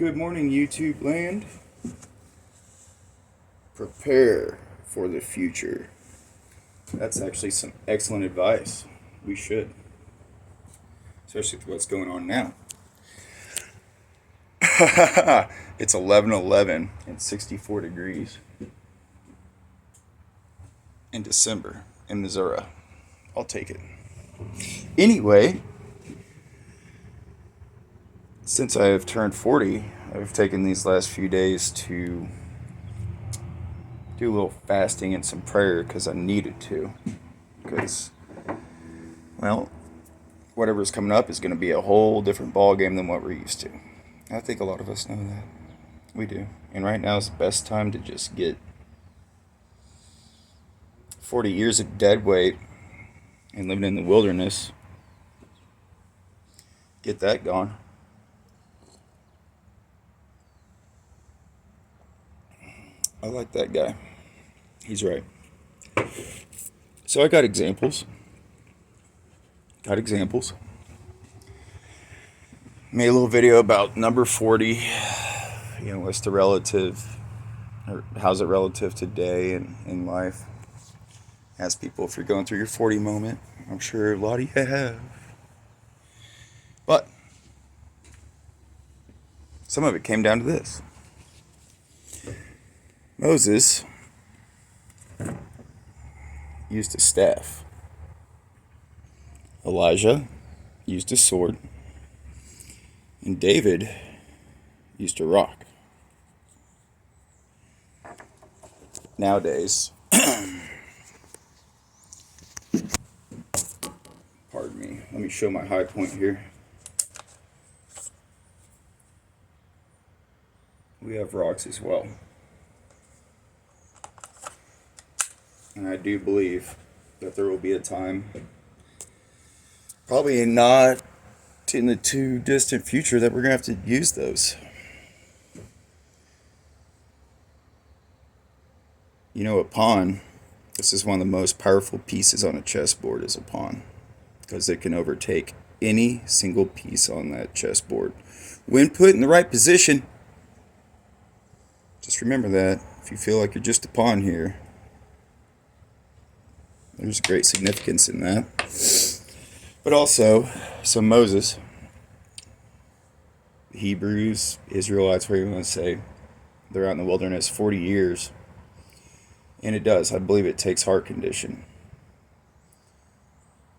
Good morning, YouTube land. Prepare for the future. That's actually some excellent advice. We should. Especially with what's going on now. It's 11:11 and 64 degrees in December in Missouri. I'll take it. Anyway, since I have turned 40, I've taken these last few days to do a little fasting and some prayer because I needed to. Because, well, whatever's coming up is going to be a whole different ball game than what we're used to. I think a lot of us know that. We do. And right now is the best time to just get 40 years of dead weight and living in the wilderness. Get that gone. I like that guy. He's right. So I got examples. Made a little video about number 40. What's the relative, or how's it relative today and in life? Ask people if you're going through your 40 moment. I'm sure a lot of you have. But some of it came down to this. Moses used a staff. Elijah used a sword. And David used a rock. Nowadays, pardon me, let me show my high point here. We have rocks as well. And I do believe that there will be a time, probably not in the too distant future, that we're going to have to use those. A pawn, this is one of the most powerful pieces on a chessboard, is a pawn. Because it can overtake any single piece on that chessboard when put in the right position. Just remember that. If you feel like you're just a pawn here, there's great significance in that. But also, so Moses, Hebrews, Israelites, whatever you want to say, they're out in the wilderness 40 years. And it does. I believe it takes heart condition.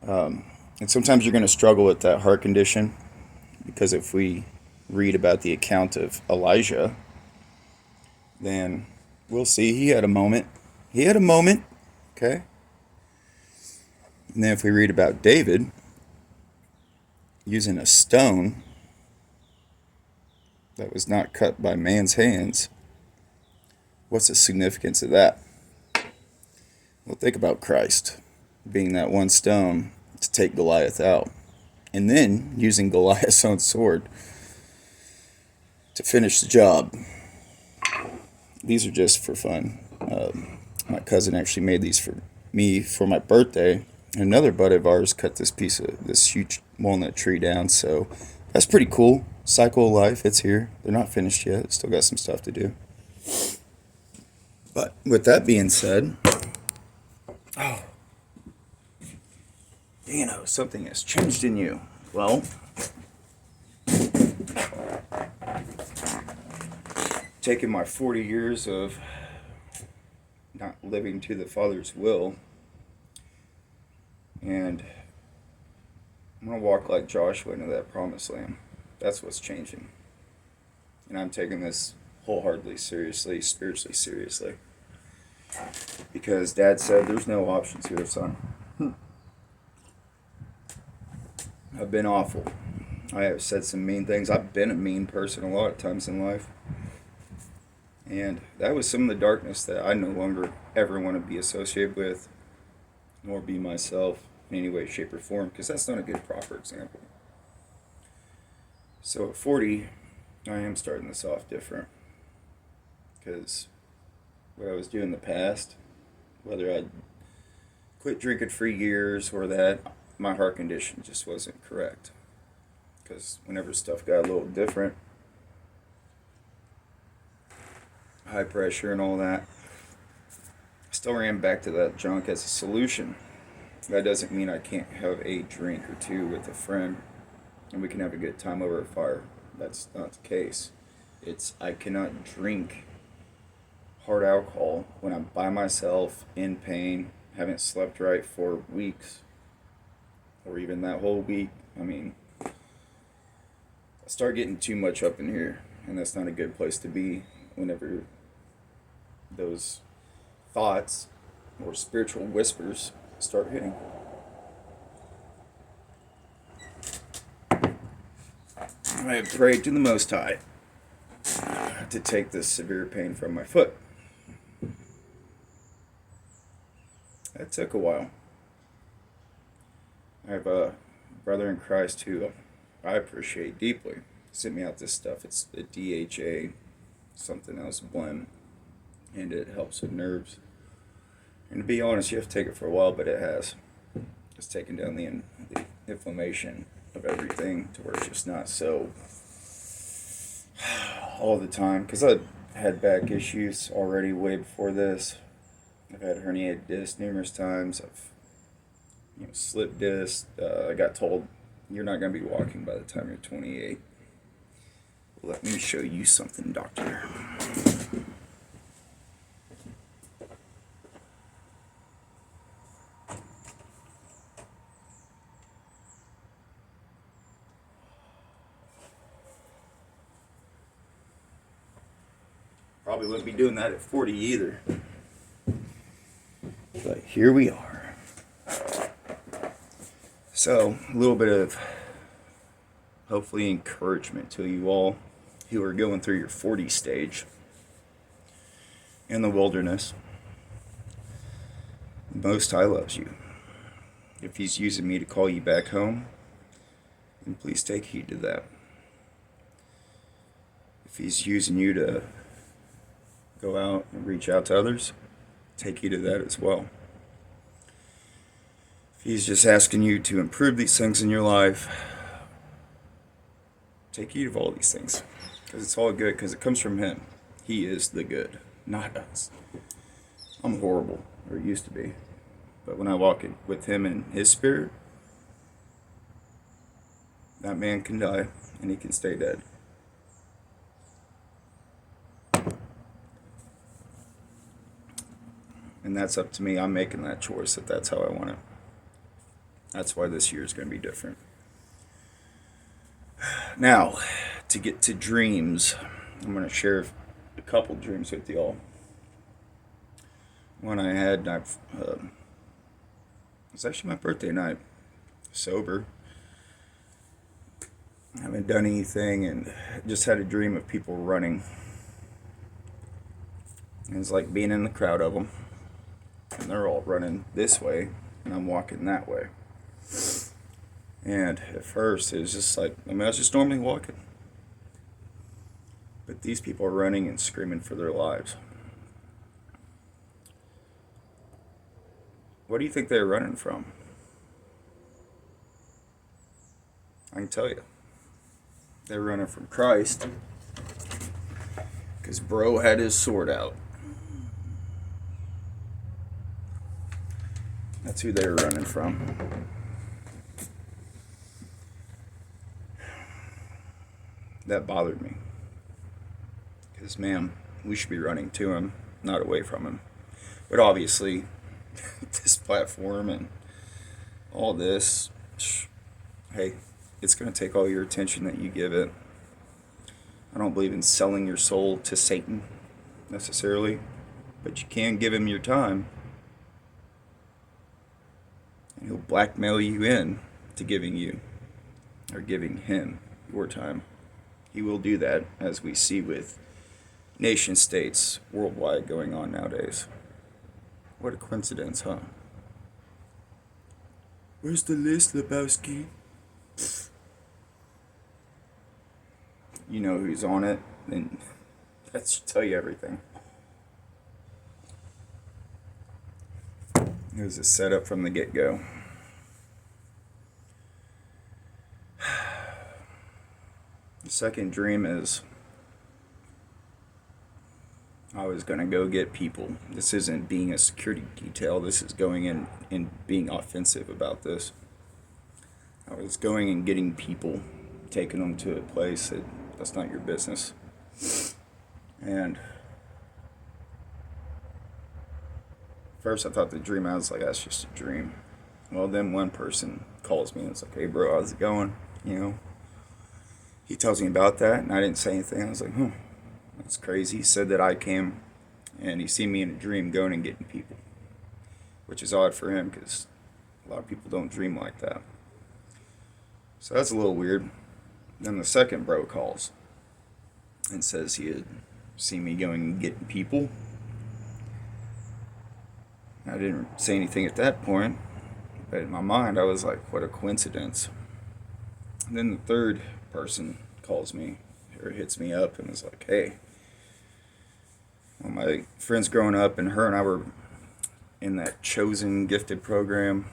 And sometimes you're going to struggle with that heart condition, because if we read about the account of Elijah, then we'll see he had a moment. Okay? And then if we read about David using a stone that was not cut by man's hands, what's the significance of that? Well, think about Christ being that one stone to take Goliath out, and then using Goliath's own sword to finish the job. These are just for fun. My cousin actually made these for me for my birthday. Another buddy of ours cut this huge walnut tree down, so that's pretty cool. Cycle of life, it's here. They're not finished yet. Still got some stuff to do. But with that being said, something has changed in you. Well, taking my 40 years of not living to the Father's will, and I'm going to walk like Joshua into that promised land. That's what's changing. And I'm taking this wholeheartedly seriously, spiritually seriously. Because Dad said there's no options here, son. I've been awful. I have said some mean things. I've been a mean person a lot of times in life. And that was some of the darkness that I no longer ever want to be associated with, nor be myself in any way, shape, or form, because that's not a good, proper example. So at 40, I am starting this off different. Because what I was doing in the past, whether I'd quit drinking for years or that, my heart condition just wasn't correct. Because whenever stuff got a little different, high pressure and all that. I still ran back to that junk as a solution. That doesn't mean I can't have a drink or two with a friend and we can have a good time over a fire. That's not the case. It's I cannot drink hard alcohol when I'm by myself in pain, haven't slept right for weeks, or even that whole week. I mean, I start getting too much up in here, and that's not a good place to be whenever those thoughts or spiritual whispers start hitting. I have prayed to the Most High to take this severe pain from my foot. That took a while. I have a brother in Christ who I appreciate deeply. Sent me out this stuff. It's the DHA, something else blend, and it helps with nerves. And to be honest, you have to take it for a while, but it has. It's taken down the inflammation of everything to where it's just not so all the time. Because I had back issues already way before this. I've had herniated discs numerous times. I've slipped disc. I got told you're not going to be walking by the time you're 28. Let me show you something, doctor. Probably wouldn't be doing that at 40 either. But here we are. So, a little bit of hopefully encouragement to you all who are going through your 40 stage in the wilderness. The Most High loves you. If He's using me to call you back home, then please take heed to that. If He's using you to go out and reach out to others, take heed of that as well. If He's just asking you to improve these things in your life, take heed of all these things. Because it's all good, because it comes from Him. He is the good, not us. I'm horrible, or used to be. But when I walk with Him in His Spirit, that man can die, and he can stay dead. And that's up to me. I'm making that choice if that's how I want it. That's why this year is going to be different. Now, to get to dreams, I'm going to share a couple dreams with y'all. One I had, it was actually my birthday night, sober. I haven't done anything and just had a dream of people running. And it's like being in the crowd of them. And they're all running this way, and I'm walking that way. And at first, it was just like, I was just normally walking. But these people are running and screaming for their lives. What do you think they're running from? I can tell you. They're running from Christ. Because bro had his sword out. That's who they were running from. That bothered me. Because, man, we should be running to Him, not away from Him. But obviously, this platform and all this, hey, it's going to take all your attention that you give it. I don't believe in selling your soul to Satan, necessarily. But you can give him your time. And he'll blackmail you in to giving you, or giving him, your time. He will do that, as we see with nation states worldwide going on nowadays. What a coincidence, huh? Where's the list, Lebowski? You know who's on it, then that should tell you everything. It was a setup from the get-go. The second dream is I was going to go get people. This isn't being a security detail. This is going in and being offensive about this. I was going and getting people, taking them to a place that's not your business. And first I thought the dream, I was like, that's just a dream. Well, then one person calls me and it's like, hey bro, how's it going? You know, he tells me about that and I didn't say anything. I was like, that's crazy. He said that I came and he seen me in a dream going and getting people, which is odd for him because a lot of people don't dream like that. So that's a little weird. Then the second bro calls and says he had seen me going and getting people. I didn't say anything at that point, but in my mind I was like, what a coincidence. And then the third person calls me or hits me up and is like, hey, well, my friends growing up and her and I were in that chosen gifted program.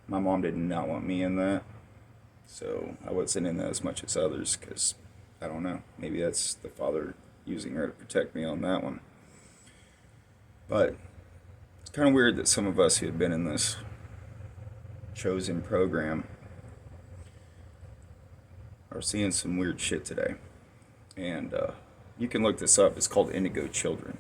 My mom did not want me in that, so I wasn't in that as much as others because I don't know, maybe that's the Father using her to protect me on that one. But it's kind of weird that some of us who had been in this chosen program are seeing some weird shit today. And you can look this up. It's called indigo children.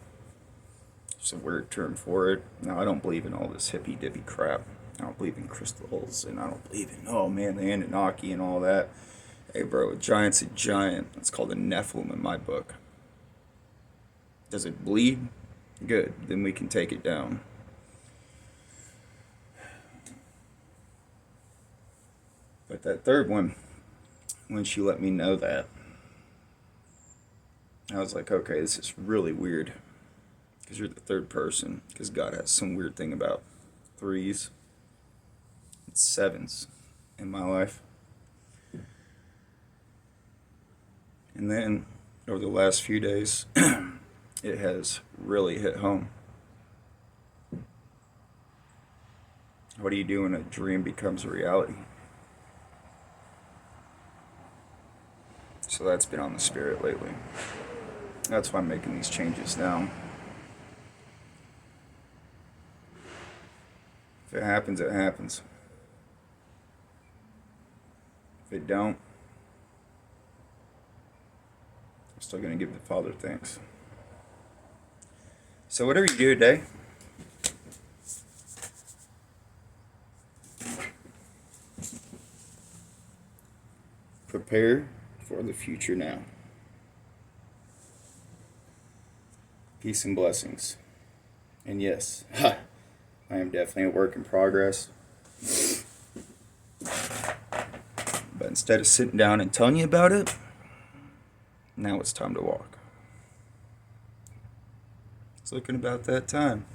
It's a weird term for it. Now, I don't believe in all this hippy dippy crap. I don't believe in crystals, and I don't believe in, oh man, the Anunnaki and all that. Hey bro, a giant's a giant. It's called a Nephilim in my book. Does it bleed? Good. Then we can take it down. But that third one, when she let me know that, I was like, okay, this is really weird. Because you're the third person. Because God has some weird thing about threes and sevens in my life. And then, over the last few days, it has really hit home. What do you do when a dream becomes a reality? So that's been on the spirit lately. That's why I'm making these changes now. If it happens, it happens. If it don't, I'm still going to give the Father thanks. So whatever you do today, prepare for the future now. Peace and blessings. And yes, I am definitely a work in progress. But instead of sitting down and telling you about it, now it's time to walk. It's looking about that time.